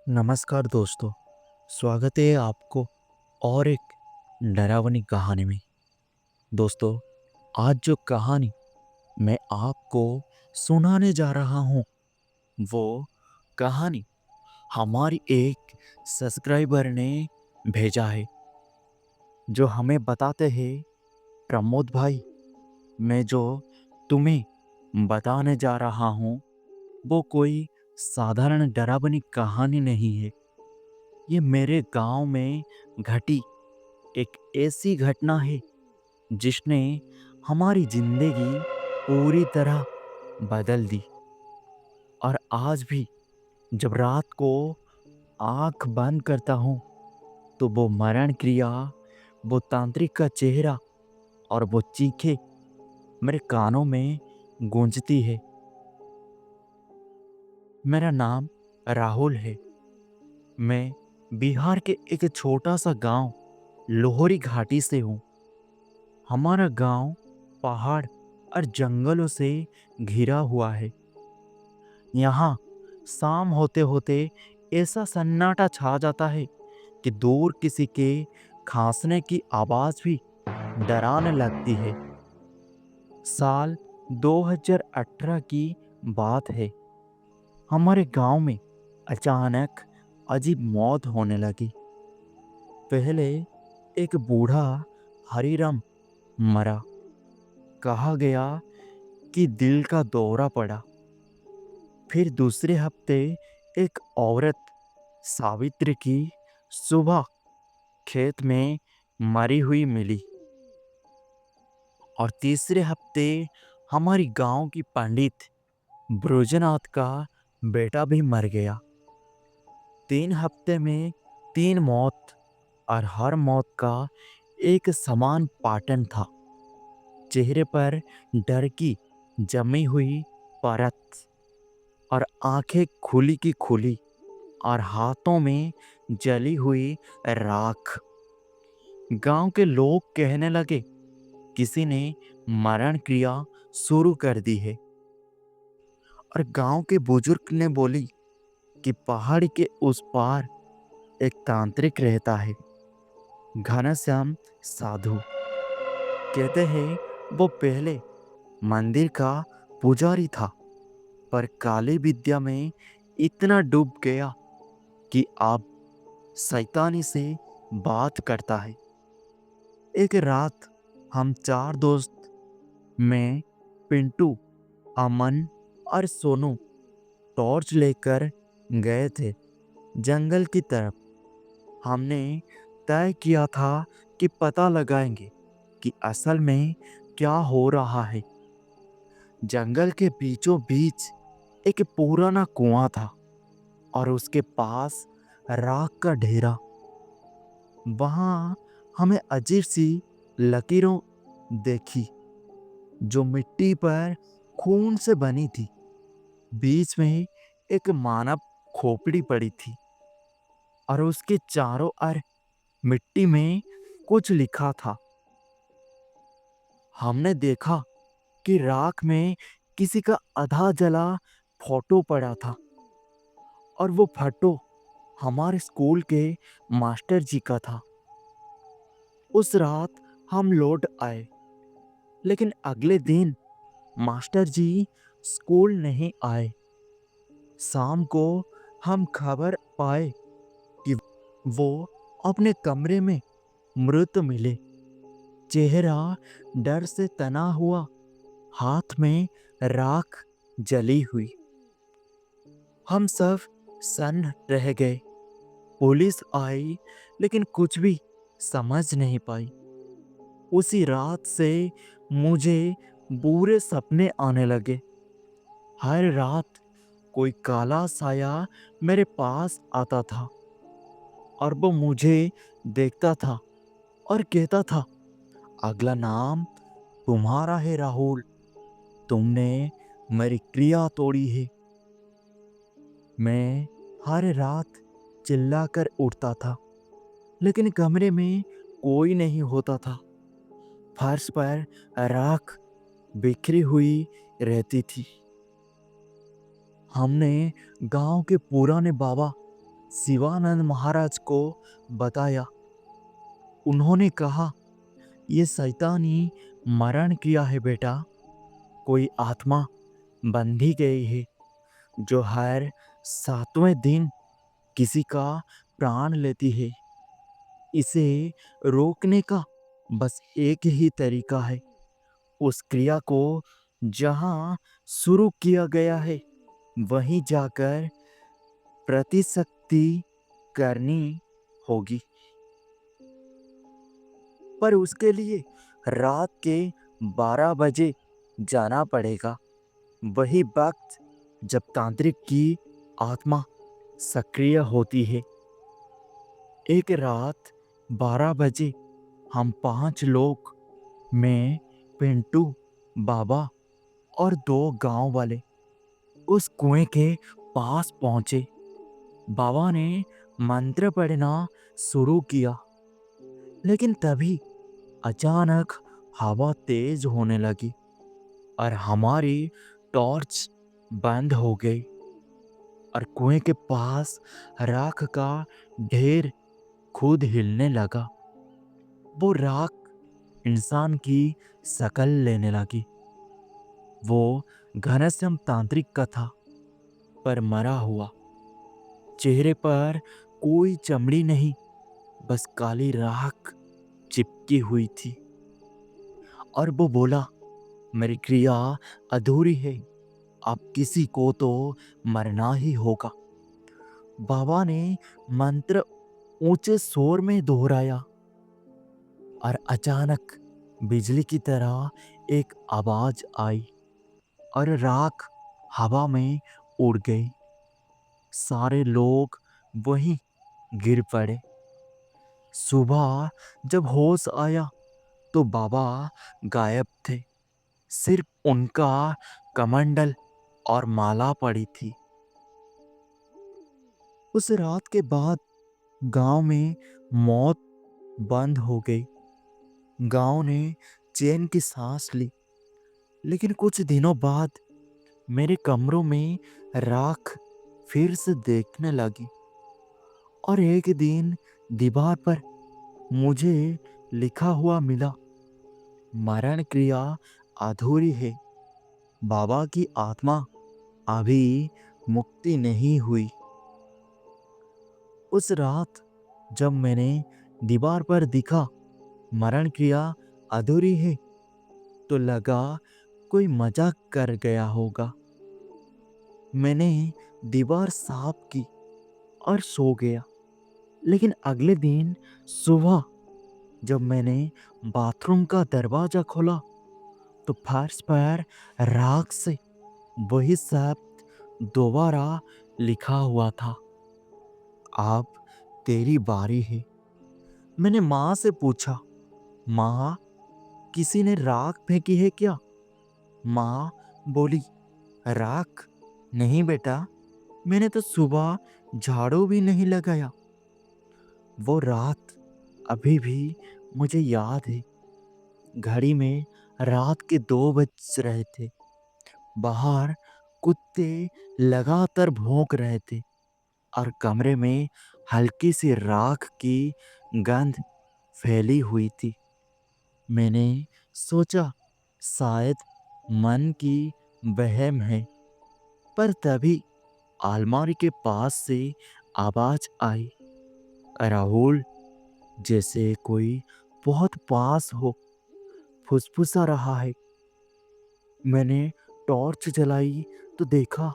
नमस्कार दोस्तों, स्वागत है आपको और एक डरावनी कहानी में। दोस्तों, आज जो कहानी मैं आपको सुनाने जा रहा हूँ, वो कहानी हमारी एक सब्सक्राइबर ने भेजा है, जो हमें बताते हैं, प्रमोद भाई, मैं जो तुम्हें बताने जा रहा हूँ, वो कोई साधारण डरावनी कहानी नहीं है। ये मेरे गांव में घटी एक ऐसी घटना है जिसने हमारी जिंदगी पूरी तरह बदल दी। और आज भी जब रात को आंख बंद करता हूँ तो वो मरण क्रिया, वो तांत्रिक का चेहरा और वो चीखें मेरे कानों में गूंजती है। मेरा नाम राहुल है। मैं बिहार के एक छोटा सा गांव लोहरी घाटी से हूँ। हमारा गांव पहाड़ और जंगलों से घिरा हुआ है। यहाँ शाम होते होते ऐसा सन्नाटा छा जाता है कि दूर किसी के खांसने की आवाज भी डराने लगती है। साल 2018 की बात है। हमारे गांव में अचानक अजीब मौत होने लगी। पहले एक बूढ़ा हरिराम मरा। कहा गया कि दिल का दौरा पड़ा। फिर दूसरे हफ्ते एक औरत सावित्री की सुबह खेत में मरी हुई मिली। और तीसरे हफ्ते हमारी गांव की पंडित ब्रजनाथ का बेटा भी मर गया। 3 हफ्ते में 3 मौत, और हर मौत का एक समान पैटर्न था। चेहरे पर डर की जमी हुई परत, और आंखें खुली की खुली, और हाथों में जली हुई राख। गांव के लोग कहने लगे किसी ने मरण क्रिया शुरू कर दी है। और गांव के बुजुर्ग ने बोली कि पहाड़ के उस पार एक तांत्रिक रहता है, घनश्याम साधु। कहते हैं वो पहले मंदिर का पुजारी था, पर काली विद्या में इतना डूब गया कि अब शैतानी से बात करता है। एक रात हम 4 दोस्त, मैं, पिंटू, अमन और सोनू, टॉर्च लेकर गए थे जंगल की तरफ। हमने तय किया था कि पता लगाएंगे कि असल में क्या हो रहा है। जंगल के बीचों बीच एक पुराना कुआं था, और उसके पास राख का ढेरा। वहां हमें अजीब सी लकीरों देखी, जो मिट्टी पर खून से बनी थी। बीच में एक मानव खोपड़ी पड़ी थी, और उसके चारों ओर मिट्टी में कुछ लिखा था। हमने देखा कि राख में किसी का आधा जला फोटो पड़ा था, और वो फोटो हमारे स्कूल के मास्टर जी का था। उस रात हम लौट आए, लेकिन अगले दिन मास्टर जी स्कूल नहीं आए। शाम को हम खबर पाए कि वो अपने कमरे में मृत मिले। चेहरा डर से तना हुआ, हाथ में राख जली हुई। हम सब सन्न रह गए। पुलिस आई, लेकिन कुछ भी समझ नहीं पाई। उसी रात से मुझे बुरे सपने आने लगे। हर रात कोई काला साया मेरे पास आता था, और वो मुझे देखता था और कहता था, अगला नाम तुम्हारा है राहुल, तुमने मेरी क्रिया तोड़ी है। मैं हर रात चिल्लाकर उठता था, लेकिन कमरे में कोई नहीं होता था। फर्श पर राख बिखरी हुई रहती थी। हमने गांव के पुराने बाबा शिवानंद महाराज को बताया। उन्होंने कहा, ये शैतानी मरण किया है बेटा। कोई आत्मा बंधी गई है जो हर 7वें दिन किसी का प्राण लेती है। इसे रोकने का बस एक ही तरीका है। उस क्रिया को जहाँ शुरू किया गया है वहीं जाकर प्रतिशक्ति करनी होगी। पर उसके लिए रात के 12 बजे जाना पड़ेगा। वही वक्त जब तांत्रिक की आत्मा सक्रिय होती है। एक रात 12 बजे हम 5 लोग, मैं, पिंटू, बाबा और 2 गांव वाले उस कुएं के पास पहुंचे। बाबा ने मंत्र पढ़ना शुरू किया, लेकिन तभी अचानक हवा तेज होने लगी और हमारी टॉर्च बंद हो गई और कुएं के पास राख का ढेर खुद हिलने लगा। वो राख इंसान की शक्ल लेने लगी। वो घनश्याम तांत्रिक का था, पर मरा हुआ। चेहरे पर कोई चमड़ी नहीं, बस काली राख चिपकी हुई थी। और वो बोला, मेरी क्रिया अधूरी है, अब किसी को तो मरना ही होगा। बाबा ने मंत्र ऊंचे शोर में दोहराया और अचानक बिजली की तरह एक आवाज आई और राख हवा में उड़ गई। सारे लोग वहीं गिर पड़े। सुबह जब होश आया तो बाबा गायब थे। सिर्फ उनका कमंडल और माला पड़ी थी। उस रात के बाद गांव में मौत बंद हो गई। गांव ने चैन की सांस ली। लेकिन कुछ दिनों बाद मेरे कमरों में राख फिर से देखने लगी और एक दिन दीवार पर मुझे लिखा हुआ मिला, मरण क्रिया अधूरी है, बाबा की आत्मा अभी मुक्ति नहीं हुई। उस रात जब मैंने दीवार पर दिखा, मरण क्रिया अधूरी है, तो लगा कोई मजाक कर गया होगा। मैंने दीवार साफ की और सो गया। लेकिन अगले दिन सुबह जब मैंने बाथरूम का दरवाजा खोला तो फर्श पर राख से वही शब्द दोबारा लिखा हुआ था, अब तेरी बारी है। मैंने माँ से पूछा, माँ, किसी ने राख फेंकी है क्या? माँ बोली, राख नहीं बेटा, मैंने तो सुबह झाड़ू भी नहीं लगाया। वो रात अभी भी मुझे याद है। घड़ी में रात के 2 बज रहे थे। बाहर कुत्ते लगातार भौंक रहे थे और कमरे में हल्की सी राख की गंध फैली हुई थी। मैंने सोचा शायद मन की वहम है, पर तभी अलमारी के पास से आवाज आई, राहुल, जैसे कोई बहुत पास हो, फुसफुसा रहा है। मैंने टॉर्च जलाई तो देखा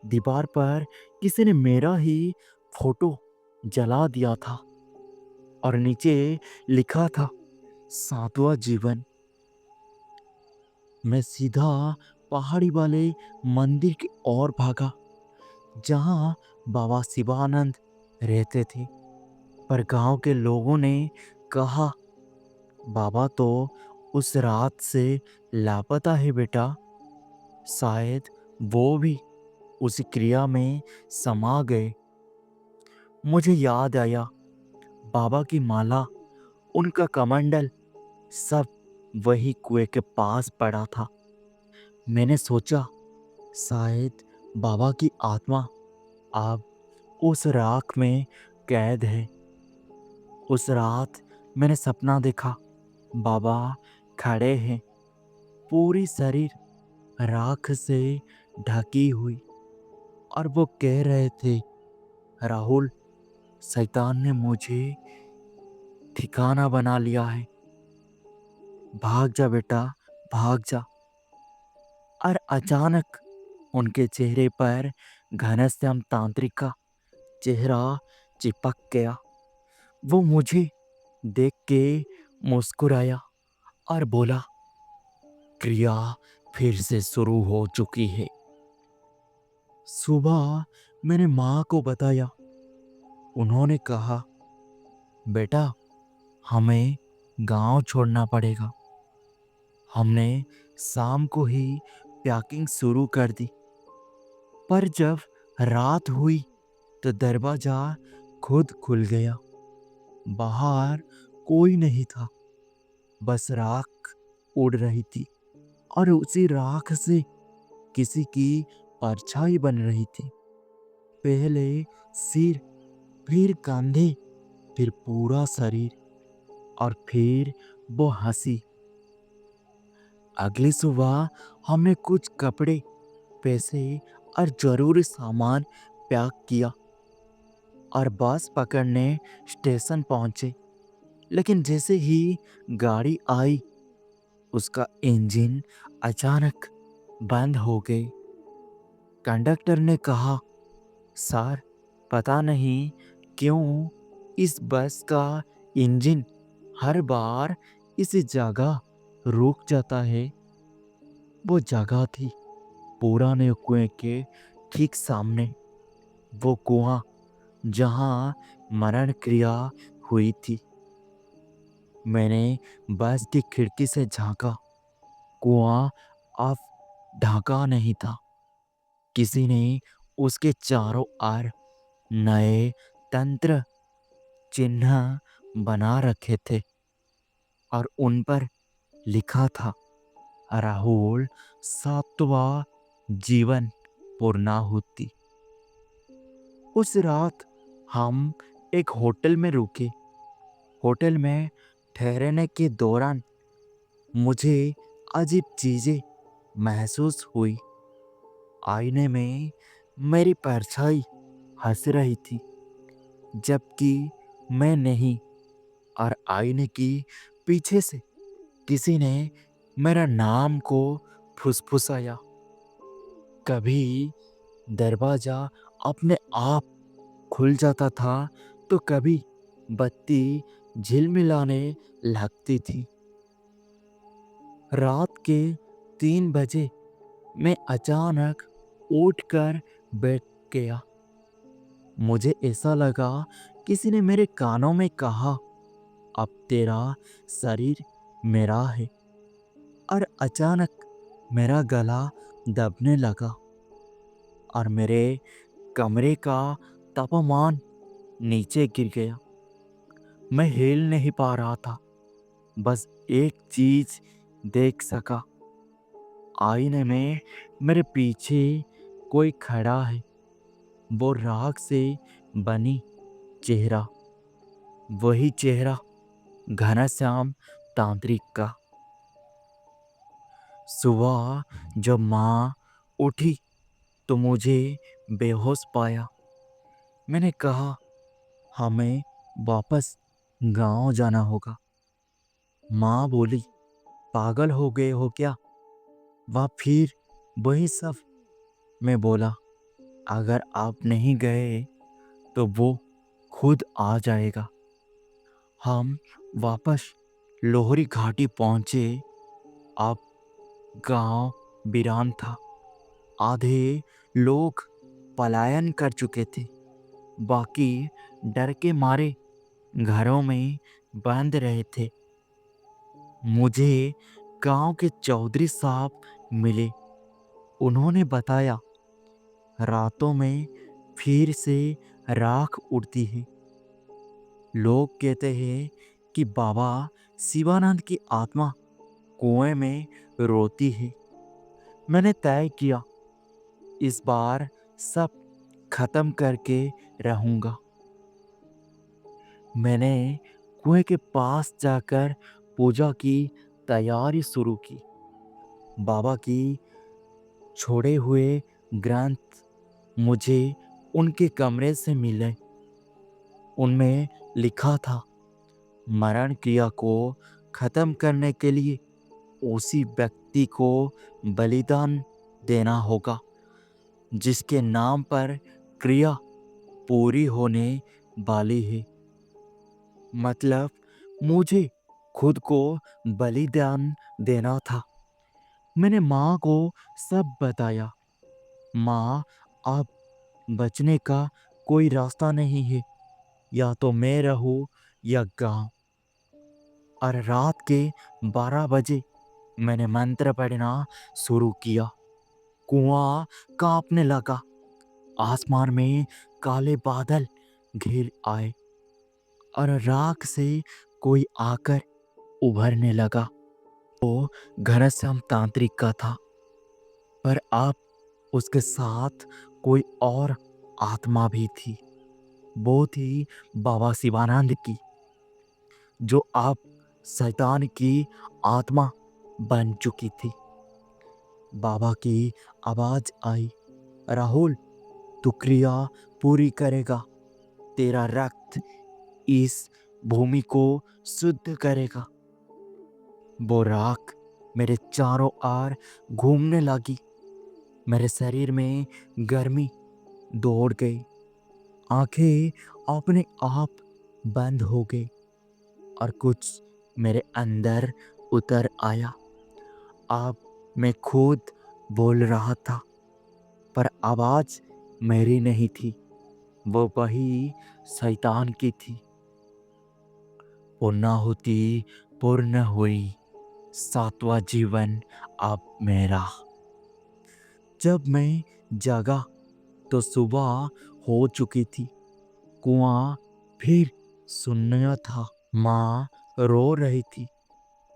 दीवार पर किसी ने मेरा ही फोटो जला दिया था और नीचे लिखा था, 7वां जीवन। मैं सीधा पहाड़ी वाले मंदिर की ओर भागा जहां बाबा शिवानंद रहते थे। पर गांव के लोगों ने कहा, बाबा तो उस रात से लापता है बेटा, शायद वो भी उसी क्रिया में समा गए। मुझे याद आया, बाबा की माला, उनका कमंडल, सब वही कुएं के पास पड़ा था। मैंने सोचा शायद बाबा की आत्मा अब उस राख में कैद है। उस रात मैंने सपना देखा, बाबा खड़े हैं, पूरी शरीर राख से ढकी हुई, और वो कह रहे थे, राहुल, शैतान ने मुझे ठिकाना बना लिया है, भाग जा बेटा, भाग जा। और अचानक उनके चेहरे पर घनश्याम तांत्रिक का चेहरा चिपक गया। वो मुझे देख के मुस्कुराया और बोला, क्रिया फिर से शुरू हो चुकी है। सुबह मैंने माँ को बताया। उन्होंने कहा, बेटा, हमें गांव छोड़ना पड़ेगा। हमने शाम को ही पैकिंग शुरू कर दी, पर जब रात हुई तो दरवाजा खुद खुल गया। बाहर कोई नहीं था, बस राख उड़ रही थी, और उसी राख से किसी की परछाई बन रही थी। पहले सिर, फिर कंधे, फिर पूरा शरीर, और फिर वो हंसी। अगली सुबह हमने कुछ कपड़े, पैसे और जरूरी सामान पैक किया और बस पकड़ने स्टेशन पहुंचे। लेकिन जैसे ही गाड़ी आई, उसका इंजन अचानक बंद हो गई। कंडक्टर ने कहा, सर, पता नहीं क्यों इस बस का इंजन हर बार इसी जगह रुक जाता है। वो जगह थी पुराने कुएं के ठीक सामने, वो कुआं जहां मरण क्रिया हुई थी। मैंने बस की खिड़की से झांका। कुआं अब ढका नहीं था। किसी ने उसके चारों ओर नए तंत्र चिन्ह बना रखे थे, और उन पर लिखा था, राहुल, सातवां जीवन पूर्णाहुति। उस रात हम एक होटल में रुके। होटल में ठहरने के दौरान मुझे अजीब चीजें महसूस हुई। आईने में मेरी परछाई हंस रही थी, जबकि मैं नहीं। और आईने की पीछे से किसी ने मेरा नाम को फुसफुसाया। कभी दरवाजा अपने आप खुल जाता था, तो कभी बत्ती झिलमिलाने लगती थी। रात के 3 बजे मैं अचानक उठकर बैठ गया। मुझे ऐसा लगा किसी ने मेरे कानों में कहा, अब तेरा शरीर मेरा है। और अचानक मेरा गला दबने लगा, और मेरे कमरे का तापमान नीचे गिर गया। मैं हिल नहीं पा रहा था, बस एक चीज देख सका। आईने में मेरे पीछे कोई खड़ा है, वो राख से बनी चेहरा, वही चेहरा घनश्याम तांत्रिक का। सुबह जब माँ उठी तो मुझे बेहोश पाया। मैंने कहा, हमें वापस गांव जाना होगा। माँ बोली, पागल हो गए हो क्या? वह फिर वही सब। मैं बोला, अगर आप नहीं गए तो वो खुद आ जाएगा। हम वापस लोहरी घाटी पहुंचे। अब गांव वीरान था। आधे लोग पलायन कर चुके थे, बाकी डर के मारे घरों में बंद रहे थे। मुझे गांव के चौधरी साहब मिले। उन्होंने बताया, रातों में फिर से राख उड़ती है। लोग कहते हैं कि बाबा शिवानंद की आत्मा कुएं में रोती है। मैंने तय किया, इस बार सब खत्म करके रहूँगा। मैंने कुएं के पास जाकर पूजा की तैयारी शुरू की। बाबा की छोड़े हुए ग्रंथ मुझे उनके कमरे से मिले। उनमें लिखा था, मरण क्रिया को खत्म करने के लिए उसी व्यक्ति को बलिदान देना होगा जिसके नाम पर क्रिया पूरी होने वाली है। मतलब मुझे खुद को बलिदान देना था। मैंने माँ को सब बताया। माँ, अब बचने का कोई रास्ता नहीं है, या तो मैं रहूं या गांव। और रात के 12 बजे मैंने मंत्र पढ़ना शुरू किया। कुआं कांपने लगा। आसमान में काले बादल घिर आए और राख से कोई आकर उभरने लगा। वो घनश्याम तांत्रिक का था, पर अब उसके साथ कोई और आत्मा भी थी। वो थी बाबा शिवानंद की, जो अब शैतान की आत्मा बन चुकी थी। बाबा की आवाज आई, राहुल, तू क्रिया पूरी करेगा। तेरा रक्त इस भूमि को शुद्ध करेगा। वो राख मेरे चारों ओर घूमने लगी। मेरे शरीर में गर्मी दौड़ गई। आंखें अपने आप बंद हो गई और कुछ मेरे अंदर उतर आया। अब मैं खुद बोल रहा था, पर आवाज मेरी नहीं थी, वो वही शैतान की थी। पूर्णाहुति पूर्ण हुई, सातवां जीवन अब मेरा। जब मैं जागा तो सुबह हो चुकी थी। कुआं फिर सुनना था। माँ रो रही थी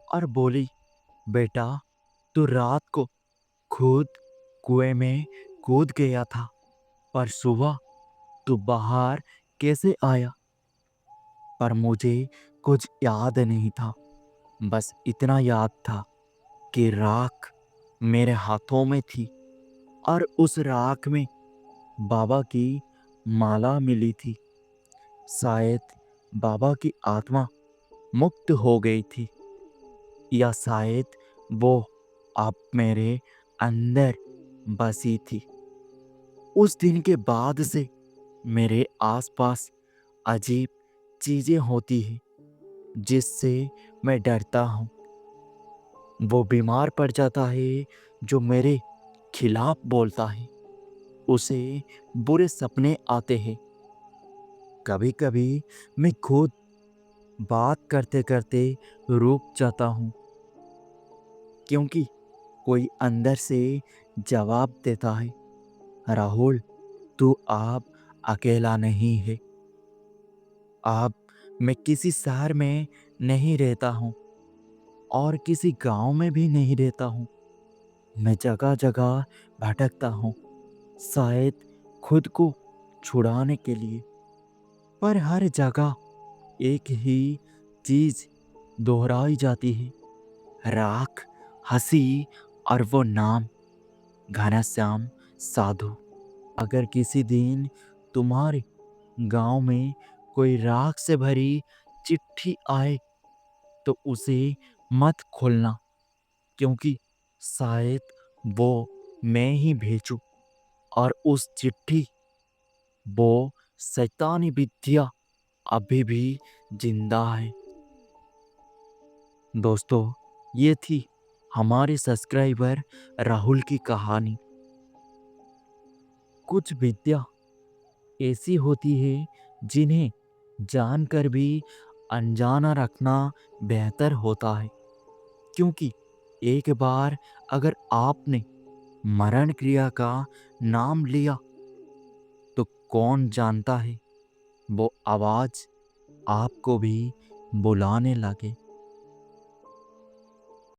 और बोली, बेटा, तू रात को खुद कुएं में कूद गया था, पर सुबह तू बाहर कैसे आया? पर मुझे कुछ याद नहीं था। बस इतना याद था कि राख मेरे हाथों में थी और उस राख में बाबा की माला मिली थी। शायद बाबा की आत्मा मुक्त हो गई थी, या शायद वो अब मेरे अंदर बसी थी। उस दिन के बाद से मेरे आसपास अजीब चीजें होती हैं जिससे मैं डरता हूँ। वो बीमार पड़ जाता है जो मेरे खिलाफ बोलता है। उसे बुरे सपने आते हैं। कभी कभी मैं खुद बात करते करते रुक जाता हूँ, क्योंकि कोई अंदर से जवाब देता है, राहुल, तू अब अकेला नहीं है। अब मैं किसी शहर में नहीं रहता हूँ और किसी गांव में भी नहीं रहता हूँ। मैं जगह जगह भटकता हूँ, शायद खुद को छुड़ाने के लिए। पर हर जगह एक ही चीज दोहराई जाती है, राख, हंसी और वो नाम, घनश्याम साधु। अगर किसी दिन तुम्हारे गांव में कोई राख से भरी चिट्ठी आए तो उसे मत खोलना, क्योंकि शायद वो मैं ही भेजूं और उस चिट्ठी वो शैतानी विद्या अभी भी जिंदा है। दोस्तों, ये थी हमारे सब्सक्राइबर राहुल की कहानी। कुछ विद्या ऐसी होती है जिन्हें जानकर भी अनजाना रखना बेहतर होता है, क्योंकि एक बार अगर आपने मरण क्रिया का नाम लिया तो कौन जानता है वो आवाज आपको भी बुलाने लगे।